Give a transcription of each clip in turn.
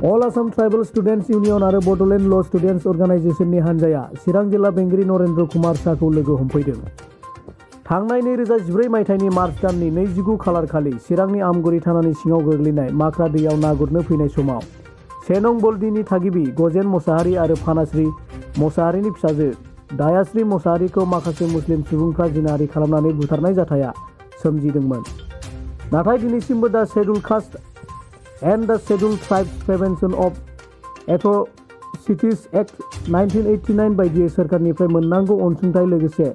All Assam Tribal Students Union आरो BODOLAND Law Students Organization नि हानजाया चिरां जिल्ला बेंगिरि नरेन्द्र कुमार साखौ लोगो हमफैदों। थांनाय 2014 मायथाइनि मार्च दाननि 29 खालार खालि चिरांनि आमगुरि थानानि सिङाव गोग्लैनाय माख्रा दैयाव ना गुरनो फैनाय समाव सेनं बल्दिनि थागिबि गजेन मोसाहारि आरो फानाश्री मोसाहारिनि फिसाजो दायाश्री मोसाहारिखौ माखासे मुस्लिम सुबुंफ्रा जिनाहारि खालामनानै बुथारनाय जाथाया सोमजिदोंमोन। नाथाय दिनैसिमबो दा schedule caste and the Scheduled Tribes Prevention of Atrocities Act 1989 बायदियै सोरखारनिफ्राय मोननांगौ अनसुंथाइ लोगोसे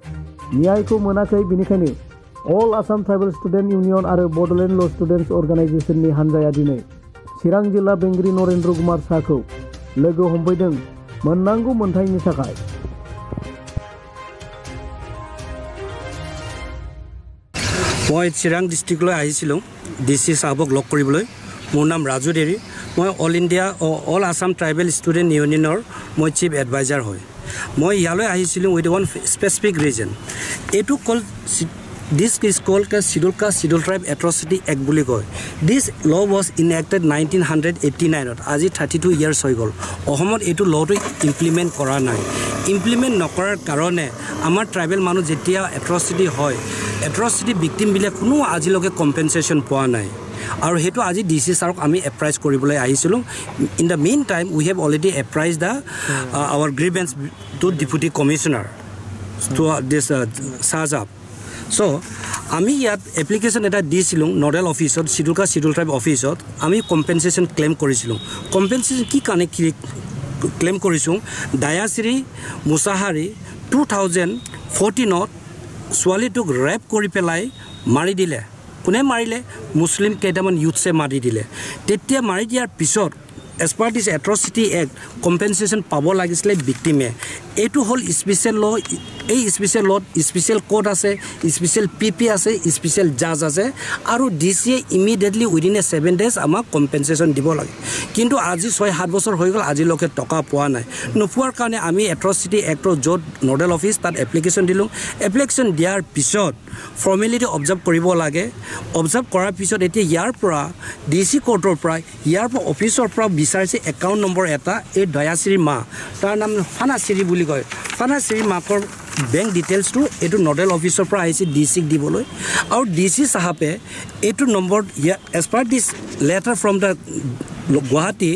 न्यायखौ मोनाखै। बेनिखायनो All Assam Tribal Student Union आरो BODOLAND Law Students Organization नि हानजाया दिनै चिरां जिल्ला बेंगिरि नरेन्द्र कुमार साखौ लोगो हमफैदों मोननांगौ मोनथायनि थाखाय। মই চিৰাং ডিষ্ট্ৰিক্টলৈ আহিছিলোঁ ডিসি সাহেবক লগ কৰিবলৈ। মোৰ নাম ৰাজু দেৰি, মই অল আসাম ট্ৰাইবেল ষ্টুডেণ্ট ইউনিয়নৰ মই চিফ এডভাইজাৰ হয়। মই ইয়ালৈ আহিছিলোঁ উইথ ওৱান স্পেচিফিক ৰিজন। এইটো this is called schedule caste schedule tribe atrocity act বুলি কয়। দিছ ল ৱাজ ইনএক্টেড 1989ত। আজি 32 ইয়াৰ্ছ হৈ গ'ল। অসমত এইটো লটো ইমপ্লিমেণ্ট কৰা নাই। ইমপ্লিমেণ্ট নকৰাৰ কাৰণে আমাৰ ট্ৰাইবেল মানুহ যেতিয়া এট্ৰচিটি হয়, এট্ৰচিটি ভিক্টিমবিলাক কোনো আজিলৈকে কম্পেনচেশ্যন পোৱা নাই। আৰু হেতু আজি ডিসি সাৰক আমি এপ্ৰাইজ কৰিবলৈ আহিছিলোঁ। In the main time we have already apprise the our grievance to deputy commissioner to this সাজাব। সো আমি ইয়াত এপ্লিকেশ্যন এটা দিছিলোঁ নডেল অফিচত, শিডিউল কাষ্ট শিডিউল ট্ৰাইব অফিচত। আমি কম্পেনচেশ্যন ক্লেইম কৰিছিলোঁ। কম্পেনচেশ্যন কি কাৰণে ক্লেইম কৰিছোঁ? দায়াশ্ৰী মোচাহাৰী 2014ত ছোৱালীটোক ৰেপ কৰি পেলাই মাৰি দিলে। কোনে মাৰিলে? মুছলিম কেইটামান ইউথছে মাৰি দিলে। তেতিয়া মাৰি দিয়াৰ পিছত এজ পাৰ দিছ এট্ৰচিটি এক্ট কম্পেনচেশ্যন পাব লাগিছিলে ভিক্টিমে। এইটো হ'ল স্পেচিয়েল ল। এই স্পেচিয়েল লত স্পেচিয়েল কোৰ্ট আছে, স্পেচিয়েল PP আছে, স্পেচিয়েল জাজ আছে। আৰু ডিচিয়ে ইমিডিয়েটলি উইদিন 7 days আমাক কম্পেনচেশ্যন দিব লাগে। কিন্তু আজি 6-7 বছৰ হৈ গ'ল, আজিলৈকে টকা পোৱা নাই। নোপোৱাৰ কাৰণে আমি এট্ৰচিটি এক্টৰ য'ত নডেল অফিচ তাত এপ্লিকেশ্যন দিলোঁ। এপ্লিকেশ্যন দিয়াৰ পিছত ফৰ্মেলিটি অবজাৰ্ভ কৰিব লাগে। অবজাৰ্ভ কৰাৰ পিছত এতিয়া ইয়াৰ পৰা DC কোৰ্টৰ পৰা ইয়াৰ পৰা অফিচৰ পৰা বিচাৰিছে একাউণ্ট নম্বৰ এটা। এই দয়াশ্ৰীৰ মা, তাৰ নাম ফানাশ্ৰী বুলি কয়। ফানাশ্ৰীৰ মাকৰ বেংক ডিটেইলছটো এইটো নডেল অফিচৰ পৰা আহিছে ডিচিক দিবলৈ। আৰু ডিচি চাহাবে এইটো number as per this letter from the Guwahati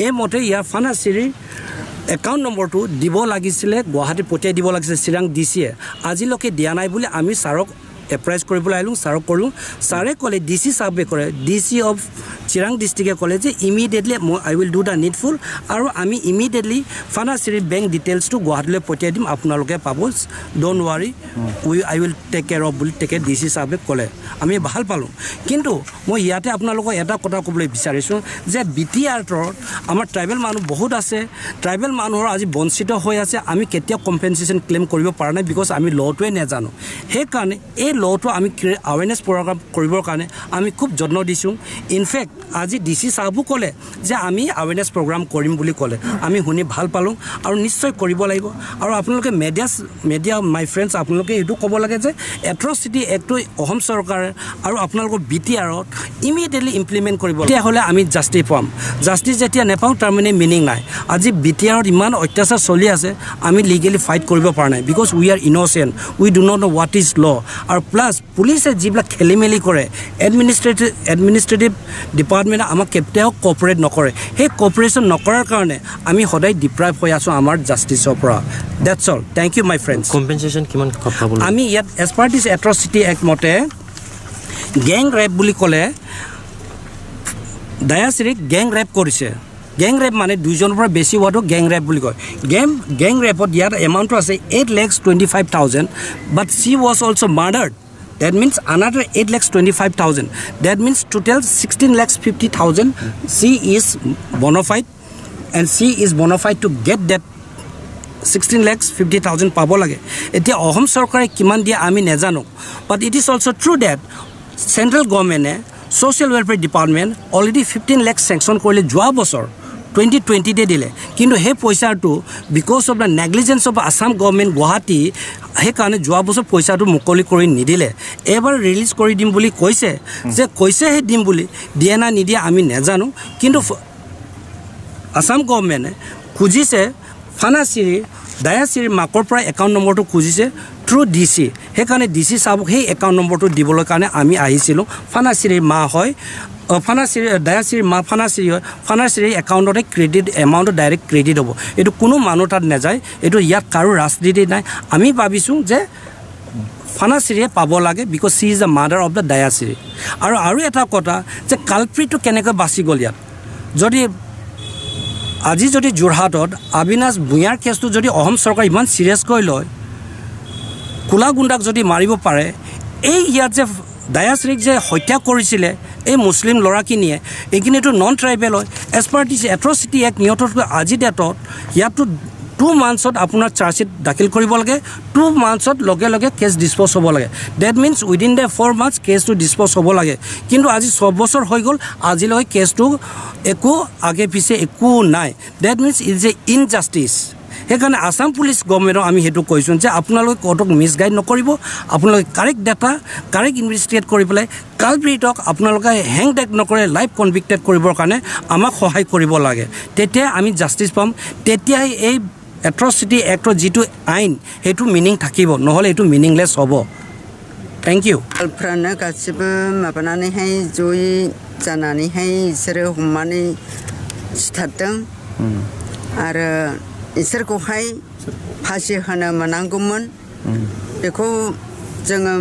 এই মতে ইয়াৰ ফানাশ্ৰীৰ একাউণ্ট নম্বৰটো দিব লাগিছিলে, গুৱাহাটী পঠিয়াই দিব লাগিছিলে চিৰাং ডিচিয়ে। আজিলৈকে দিয়া নাই বুলি আমি ছাৰক এপ্ৰাইজ কৰিবলৈ আহিলোঁ। ছাৰক কৰিলোঁ। ছাৰে ক'লে, ডিচি চাহাবে কৰে, ডিচি অফ চিৰাং ডিষ্ট্ৰিক্টে ক'লে যে immediately I will do the needful. আৰু আমি ইমিডিয়েটলি ফানাশ্ৰীৰ বেংক ডিটেইলছটো গুৱাহাটীলৈ পঠিয়াই দিম, আপোনালোকে পাব, don't worry, I will take care of বুলি ডিচি চাহাবে ক'লে। আমি ভাল পালোঁ। কিন্তু মই ইয়াতে আপোনালোকক এটা কথা ক'বলৈ বিচাৰিছোঁ যে BTRত আমাৰ ট্ৰাইবেল মানুহ বহুত আছে। ট্ৰাইবেল মানুহৰ আজি বঞ্চিত হৈ আছে। আমি কেতিয়াও কম্পেনচেশ্যন ক্লেইম কৰিব পৰা নাই, বিকজ আমি লটোৱে নাজানো। সেইকাৰণে এই লটো আমি আৱেৰনেছ প্ৰগ্ৰাম কৰিবৰ কাৰণে আমি খুব যত্ন দিছোঁ। ইনফেক্ট আজি ডিচি চাহাবো ক'লে যে আমি আৱেৰনেছ প্ৰগ্ৰাম কৰিম বুলি ক'লে। আমি শুনি ভাল পালোঁ আৰু নিশ্চয় কৰিব লাগিব। আৰু আপোনালোকে মেডিয়া মাই ফ্ৰেণ্ডছ, আপোনালোকে এইটো ক'ব লাগে যে এট্ৰচিটি এক্টটো অসম চৰকাৰে আৰু আপোনালোকৰ BTRত ইমিডিয়েটলি ইমপ্লিমেণ্ট কৰিব। তেতিয়াহ'লে আমি জাষ্টিছ পাম। জাষ্টিছ যেতিয়া নাপাওঁ তাৰমানে মিনিং নাই। আজি BTRত ইমান অত্যাচাৰ চলি আছে, আমি লিগেলি ফাইট কৰিব পৰা নাই, because we are innocent, we do not no' what is law. আৰু প্লাছ পুলিচে যিবিলাক খেলি মেলি কৰে, এডমিনিষ্ট্ৰেটিভ ডিপাৰ্টমেণ্টে আমাক কেতিয়াও কপাৰেট নকৰে। সেই কপাৰেশ্যন নকৰাৰ কাৰণে আমি সদায় ডিপ্ৰাইভ হৈ আছোঁ আমাৰ জাষ্টিছৰ পৰা। That's all. Thank you my friends. Compensation কিমান পাব? আমি ইয়াত এজ পাৰ দিছ এট্ৰচিটি এক্ট মতে গেং ৰেপ বুলি ক'লে দায়াশ্ৰীক গেং ৰেপ কৰিছে। গেং ৰেপ মানে দুইজনৰ পৰা বেছি হোৱাটো গেং ৰেপ বুলি কয়। গেং ৰেপত ইয়াত এমাউণ্টটো আছে 8,25,000, but she was also' murdered. That means another 8,25,000. That means total 16,50,000. She is bona fide, and she is bona fide to get that 16,50,000 পাব লাগে। এতিয়া অসম চৰকাৰে কিমান দিয়ে আমি নাজানো, but it is also true that central government social welfare department already 15 lakh sanction কৰিলে যোৱা বছৰ 2020 দিলে। কিন্তু সেই পইচাটো because of the negligence of Assam government Guwahati সেইকাৰণে যোৱা বছৰ পইচাটো মুকলি কৰি নিদিলে। এবাৰ ৰিলিজ কৰি দিম বুলি কৈছে, যে কৈছেহে দিম বুলি, দিয়ে না নিদিয়ে আমি নাজানো। কিন্তু আসাম গভৰ্ণমেণ্টে খুজিছে ফানাচিৰি দায়াচিৰি মাকৰ পৰা একাউণ্ট নম্বৰটো খুজিছে থ্ৰু DC সেইকাৰণে DC চাহাবক সেই একাউণ্ট নম্বৰটো দিবলৈ কাৰণে আমি আহিছিলোঁ ফানাচিৰিৰ মা হয় ফানাচিৰি দায়াচিৰিৰ মা ফানাচিৰি হয় ফানাচিৰিৰ একাউণ্টতে ক্ৰেডিট এমাউণ্টটো ডাইৰেক্ট ক্ৰেডিট হ'ব এইটো কোনো মানুহ তাত নাযায় এইটো ইয়াত কাৰো ৰাজনীতি নাই আমি ভাবিছোঁ যে ফানাচিৰিয়ে পাব লাগে because she is the mother of the দায়াচিৰি আৰু এটা কথা যে কালপ্ৰিটটো কেনেকৈ বাচি গ'ল ইয়াত যদি আজি যদি যোৰহাটত অবিনাশ ভূঞাৰ কেছটো যদি অসম চৰকাৰ ইমান চিৰিয়াছকৈ লয় কোলা গুণ্ডাক যদি মাৰিব পাৰে এই ইয়াত যে দায়াচিৰিক যে হত্যা কৰিছিলে এই মুছলিম ল'ৰাখিনিয়ে এইখিনিতো নন ট্ৰাইবেল হয় এজ পাৰ দিছ এট্ৰচিটি এক্ট নিয়তকৈ আজি ডেটত ইয়াততো 2 মান্থছত আপোনাৰ চাৰ্জশ্বিট দাখিল কৰিব লাগে 2 মান্থছত লগে লগে কেছ ডিছপ'জ হ'ব লাগে that means within the 4 months কেছটো ডিছপ'জ হ'ব লাগে কিন্তু আজি 6 বছৰ হৈ গ'ল আজিলৈ কেছটো একো আগে পিছে একো নাই that means is a injustice সেইকাৰণে আসাম পুলিচ গভৰ্ণমেণ্টক আমি সেইটো কৈছোঁ যে আপোনালোকে কোৰ্টক মিছগাইড নকৰিব আপোনালোকে কাৰেক্ট ডাটা কাৰেক্ট ইনভেষ্টিগেট কৰি পেলাই কালপ্ৰিটক আপোনালোকে হেং ডেক নকৰে লাইফ কনভিক্টেড কৰিবৰ কাৰণে আমাক সহায় কৰিব লাগে তেতিয়া আমি জাষ্টিছ পাম তেতিয়াই এই এট্ৰচিটি এক্টৰ যিটো আইন সেইটো মিনিং থাকিব নহ'লে এইটো মিনিংলেছ হ'ব থ্যাংক ইউ फ्रानो गासिबो माबानानैहाय जयै जानानैहाय इसोरो हमनानै सिथारदों आरो इसोरखौहाय फासि होनो मोनांगौमोन बेखौ जोङो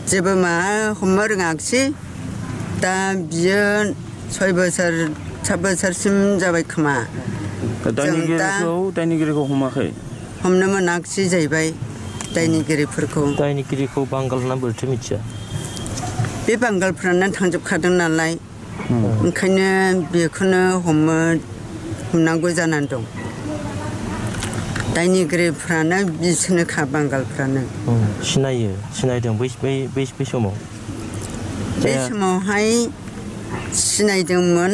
जेबो हमनो रोङाखिसै दा बियो 6 बोसोर 7 बोसोरसिम जाबाय खोमा दायनिगिरिखौ हमाखै हमनो मोनाखिसै जाहैबाय दायनिगिरिखौ बांगाल होनना बोरैथो मिथिया बे बांगालफ्रानो थांजोबखादों नालाय ओंखायनो बेखौनो हमनांगौ जानानै दं दायनिगिरिफ्रानो बिसोरनोखा बांगालफ्रानो सिनायदों बै समाव बे समावहाय सिनायदोंमोन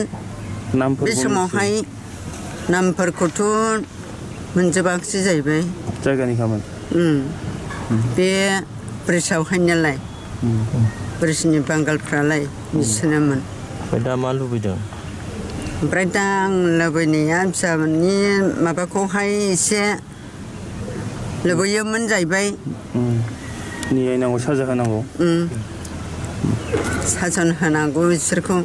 बे समावहाय नामफोरखौथ' मोनजोबाखिसै जाहैबाय जायगानि खामोन बे ब्रिजआवहाय नालाय ब्रिजनि बांगालफ्रालाय बिसोरनोमोन ओमफ्राय दा मा लुबैदों ओमफ्राय दा आं लुबैनाया फिसानि माबाखौहाय एसे लुबैयोमोन जाहैबाय नियायनांगौ साजा होनांगौ सासन होनांगौ बिसोरखौ